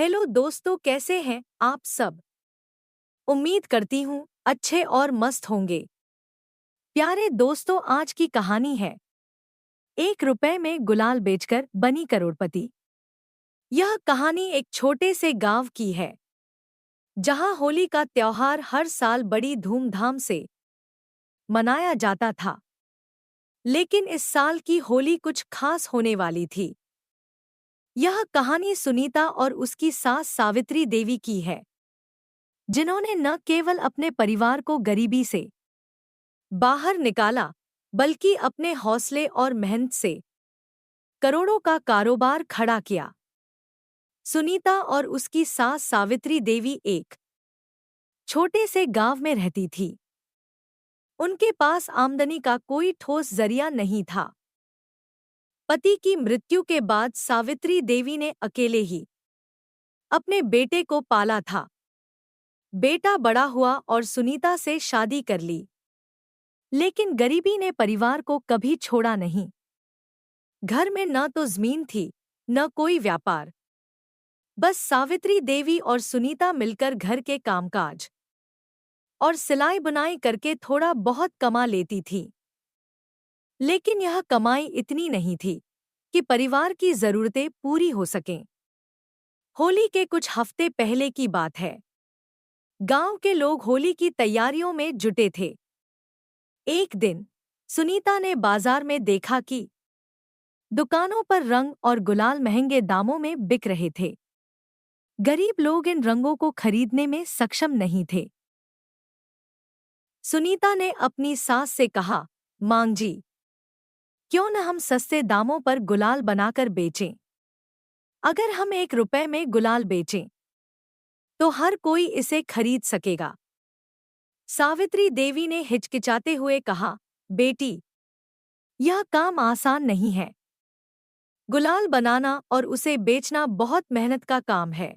Hello दोस्तों, कैसे हैं आप सब। उम्मीद करती हूँ अच्छे और मस्त होंगे। प्यारे दोस्तों, आज की कहानी है 1 रुपए में गुलाल बेचकर बनी करोड़पति। यह कहानी एक छोटे से गांव की है जहां होली का त्योहार हर साल बड़ी धूमधाम से मनाया जाता था। लेकिन इस साल की होली कुछ खास होने वाली थी। यह कहानी सुनीता और उसकी सास सावित्री देवी की है, जिन्होंने न केवल अपने परिवार को गरीबी से बाहर निकाला, बल्कि अपने हौसले और मेहनत से करोड़ों का कारोबार खड़ा किया। सुनीता और उसकी सास सावित्री देवी एक छोटे से गांव में रहती थी। उनके पास आमदनी का कोई ठोस जरिया नहीं था। पति की मृत्यु के बाद सावित्री देवी ने अकेले ही अपने बेटे को पाला था। बेटा बड़ा हुआ और सुनीता से शादी कर ली, लेकिन गरीबी ने परिवार को कभी छोड़ा नहीं। घर में न तो जमीन थी, न कोई व्यापार। बस सावित्री देवी और सुनीता मिलकर घर के कामकाज और सिलाई बुनाई करके थोड़ा बहुत कमा लेती थी। लेकिन यह कमाई इतनी नहीं थी कि परिवार की जरूरतें पूरी हो सकें। होली के कुछ हफ्ते पहले की बात है। गांव के लोग होली की तैयारियों में जुटे थे। एक दिन सुनीता ने बाजार में देखा कि दुकानों पर रंग और गुलाल महंगे दामों में बिक रहे थे। गरीब लोग इन रंगों को खरीदने में सक्षम नहीं थे। सुनीता ने अपनी सास से कहा, मांग जी, क्यों न हम सस्ते दामों पर गुलाल बनाकर बेचें। अगर हम 1 रुपए में गुलाल बेचें तो हर कोई इसे खरीद सकेगा। सावित्री देवी ने हिचकिचाते हुए कहा, बेटी, यह काम आसान नहीं है। गुलाल बनाना और उसे बेचना बहुत मेहनत का काम है,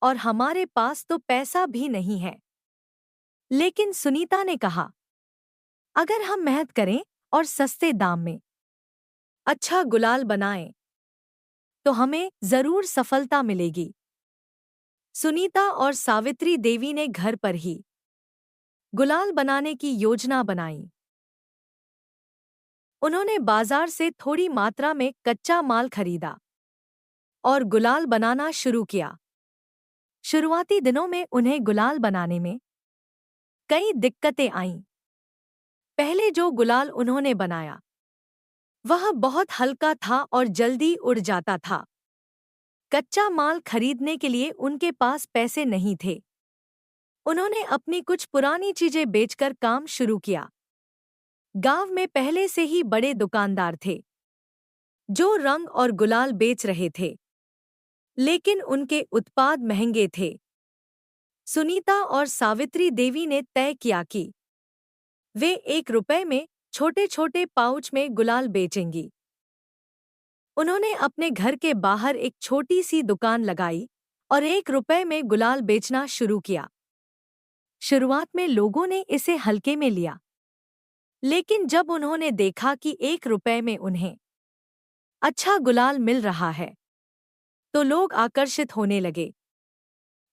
और हमारे पास तो पैसा भी नहीं है। लेकिन सुनीता ने कहा, अगर हम मेहनत करें और सस्ते दाम में अच्छा गुलाल बनाएं, तो हमें जरूर सफलता मिलेगी। सुनीता और सावित्री देवी ने घर पर ही गुलाल बनाने की योजना बनाई। उन्होंने बाजार से थोड़ी मात्रा में कच्चा माल खरीदा और गुलाल बनाना शुरू किया। शुरुआती दिनों में उन्हें गुलाल बनाने में कई दिक्कतें आईं। पहले जो गुलाल उन्होंने बनाया वह बहुत हल्का था और जल्दी उड़ जाता था। कच्चा माल खरीदने के लिए उनके पास पैसे नहीं थे। उन्होंने अपनी कुछ पुरानी चीजें बेचकर काम शुरू किया। गांव में पहले से ही बड़े दुकानदार थे जो रंग और गुलाल बेच रहे थे, लेकिन उनके उत्पाद महंगे थे। सुनीता और सावित्री देवी ने तय किया कि वे 1 रुपए में छोटे छोटे पाउच में गुलाल बेचेंगी। उन्होंने अपने घर के बाहर एक छोटी सी दुकान लगाई और 1 रुपए में गुलाल बेचना शुरू किया। शुरुआत में लोगों ने इसे हल्के में लिया, लेकिन जब उन्होंने देखा कि 1 रुपए में उन्हें अच्छा गुलाल मिल रहा है, तो लोग आकर्षित होने लगे।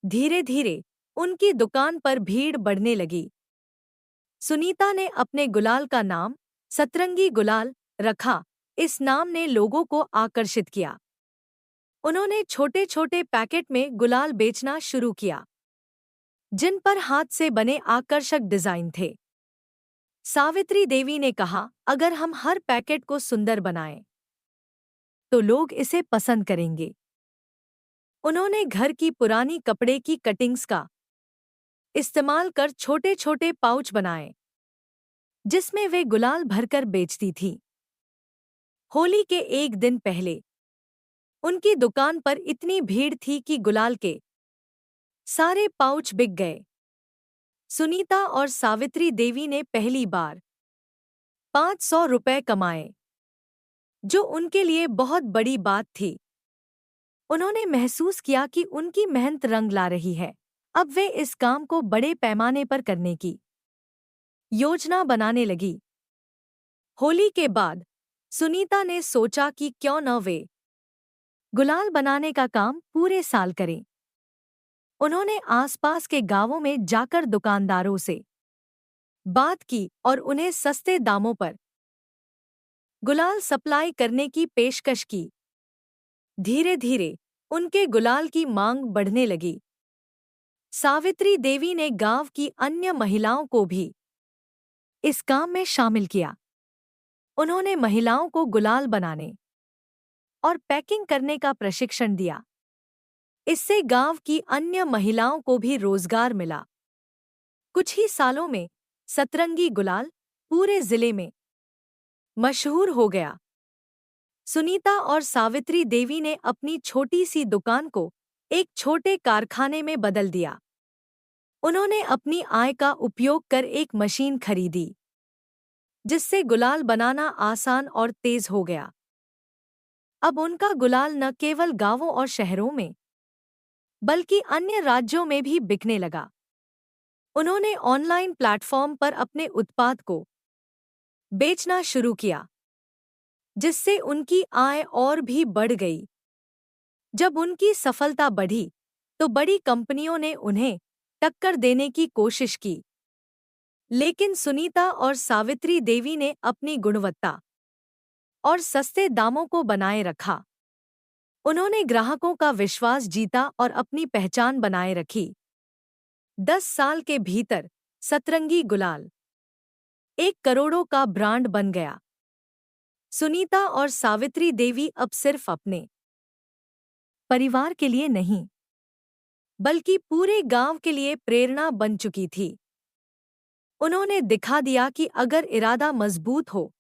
धीरे धीरे उनकी दुकान पर भीड़ बढ़ने लगी। सुनीता ने अपने गुलाल का नाम सतरंगी गुलाल रखा। इस नाम ने लोगों को आकर्षित किया। उन्होंने छोटे छोटे पैकेट में गुलाल बेचना शुरू किया, जिन पर हाथ से बने आकर्षक डिजाइन थे। सावित्री देवी ने कहा, अगर हम हर पैकेट को सुंदर बनाएं, तो लोग इसे पसंद करेंगे। उन्होंने घर की पुरानी कपड़े की कटिंग्स का इस्तेमाल कर छोटे छोटे पाउच बनाए, जिसमें वे गुलाल भरकर बेचती थी। होली के एक दिन पहले उनकी दुकान पर इतनी भीड़ थी कि गुलाल के सारे पाउच बिक गए। सुनीता और सावित्री देवी ने पहली बार 500 रुपए कमाए, जो उनके लिए बहुत बड़ी बात थी। उन्होंने महसूस किया कि उनकी मेहनत रंग ला रही है। अब वे इस काम को बड़े पैमाने पर करने की योजना बनाने लगी। होली के बाद सुनीता ने सोचा कि क्यों न वे गुलाल बनाने का काम पूरे साल करें। उन्होंने आसपास के गांवों में जाकर दुकानदारों से बात की और उन्हें सस्ते दामों पर गुलाल सप्लाई करने की पेशकश की। धीरे धीरे उनके गुलाल की मांग बढ़ने लगी। सावित्री देवी ने गांव की अन्य महिलाओं को भी इस काम में शामिल किया। उन्होंने महिलाओं को गुलाल बनाने और पैकिंग करने का प्रशिक्षण दिया। इससे गांव की अन्य महिलाओं को भी रोजगार मिला। कुछ ही सालों में सतरंगी गुलाल पूरे जिले में मशहूर हो गया। सुनीता और सावित्री देवी ने अपनी छोटी सी दुकान को एक छोटे कारखाने में बदल दिया। उन्होंने अपनी आय का उपयोग कर एक मशीन खरीदी, जिससे गुलाल बनाना आसान और तेज हो गया। अब उनका गुलाल न केवल गांवों और शहरों में, बल्कि अन्य राज्यों में भी बिकने लगा। उन्होंने ऑनलाइन प्लेटफॉर्म पर अपने उत्पाद को बेचना शुरू किया, जिससे उनकी आय और भी बढ़ गई। जब उनकी सफलता बढ़ी, तो बड़ी कंपनियों ने उन्हें टक्कर देने की कोशिश की। लेकिन सुनीता और सावित्री देवी ने अपनी गुणवत्ता और सस्ते दामों को बनाए रखा। उन्होंने ग्राहकों का विश्वास जीता और अपनी पहचान बनाए रखी। 10 साल के भीतर सतरंगी गुलाल एक करोड़ों का ब्रांड बन गया। सुनीता और सावित्री देवी अब सिर्फ अपने परिवार के लिए नहीं, बल्कि पूरे गांव के लिए प्रेरणा बन चुकी थी। उन्होंने दिखा दिया कि अगर इरादा मजबूत हो,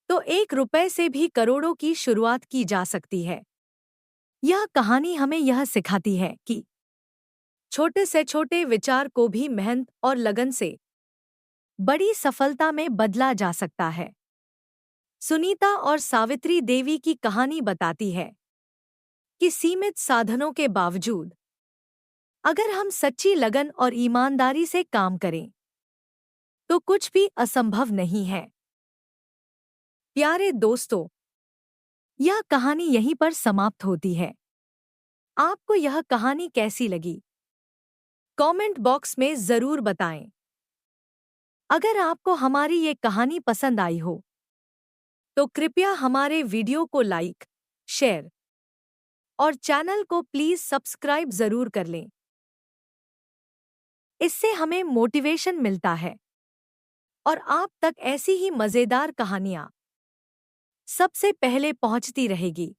तो 1 रुपए से भी करोड़ों की शुरुआत की जा सकती है। यह कहानी हमें यह सिखाती है कि छोटे से छोटे विचार को भी मेहनत और लगन से बड़ी सफलता में बदला जा सकता है। सुनीता और सावित्री देवी की कहानी बताती है कि सीमित साधनों के बावजूद अगर हम सच्ची लगन और ईमानदारी से काम करें, तो कुछ भी असंभव नहीं है। प्यारे दोस्तों, यह कहानी यहीं पर समाप्त होती है। आपको यह कहानी कैसी लगी? कमेंट बॉक्स में जरूर बताएं। अगर आपको हमारी ये कहानी पसंद आई हो, तो कृपया हमारे वीडियो को लाइक, शेयर और चैनल को प्लीज सब्सक्राइब जरूर कर लें। इससे हमें मोटिवेशन मिलता है और आप तक ऐसी ही मजेदार कहानियां सबसे पहले पहुंचती रहेगी।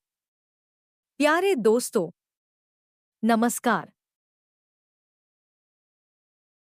प्यारे दोस्तों, नमस्कार।